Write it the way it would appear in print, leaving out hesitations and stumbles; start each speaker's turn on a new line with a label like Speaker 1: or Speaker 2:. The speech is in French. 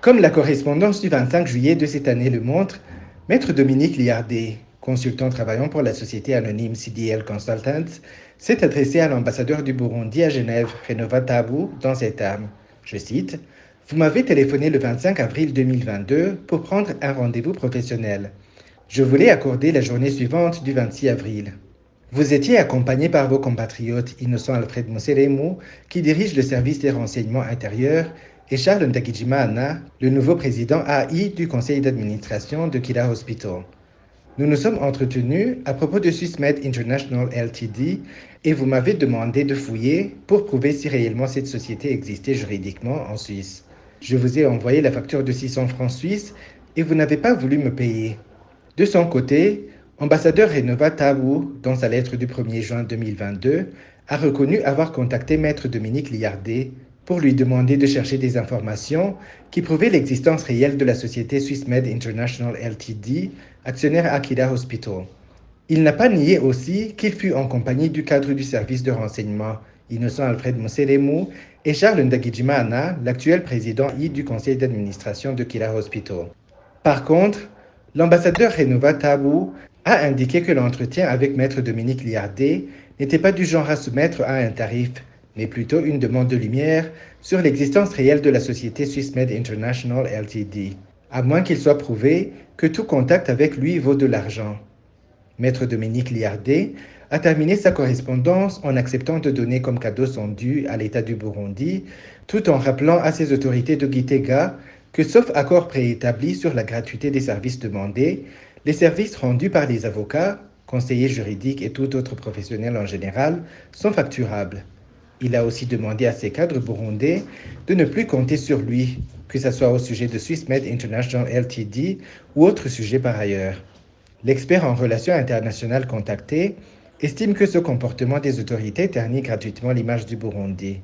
Speaker 1: Comme la correspondance du 25 juillet de cette année le montre, Maître Dominique Liardet, consultant travaillant pour la société anonyme CDL Consultants, s'est adressé à l'ambassadeur du Burundi à Genève, Renova Tabou, dans ces termes. Je cite: Vous m'avez téléphoné le 25 avril 2022 pour prendre un rendez-vous professionnel. Je voulais accorder la journée suivante du 26 avril. Vous étiez accompagné par vos compatriotes Innocent Alfred Moseremu, qui dirige le service des renseignements intérieurs, et Charles Ndagijima, le nouveau président AI du conseil d'administration de Kira Hospital. Nous nous sommes entretenus à propos de SwissMed International Ltd et vous m'avez demandé de fouiller pour prouver si réellement cette société existait juridiquement en Suisse. Je vous ai envoyé la facture de 600 francs suisses et vous n'avez pas voulu me payer. De son côté, ambassadeur Renova Tabou, dans sa lettre du 1er juin 2022, a reconnu avoir contacté Maître Dominique Liardet pour lui demander de chercher des informations qui prouvaient l'existence réelle de la société SwissMed International Ltd, actionnaire Akida Hospital. Il n'a pas nié aussi qu'il fut en compagnie du cadre du service de renseignement, Innocent Alfred Moseremu, et Charles Ndagijima, l'actuel président du conseil d'administration de Kira Hospital. Par contre, l'ambassadeur Renova Tabou a indiqué que l'entretien avec Maître Dominique Liardet n'était pas du genre à soumettre à un tarif, mais plutôt une demande de lumière sur l'existence réelle de la société SwissMed International Ltd, à moins qu'il soit prouvé que tout contact avec lui vaut de l'argent. Maître Dominique Liardet a terminé sa correspondance en acceptant de donner comme cadeau son dû à l'État du Burundi, tout en rappelant à ses autorités de Gitega que, sauf accord préétabli sur la gratuité des services demandés, les services rendus par les avocats, conseillers juridiques et tout autre professionnel en général sont facturables. Il a aussi demandé à ses cadres burundais de ne plus compter sur lui, que ce soit au sujet de SwissMed International Ltd ou autre sujet par ailleurs. L'expert en relations internationales contacté estime que ce comportement des autorités ternit gratuitement l'image du Burundi.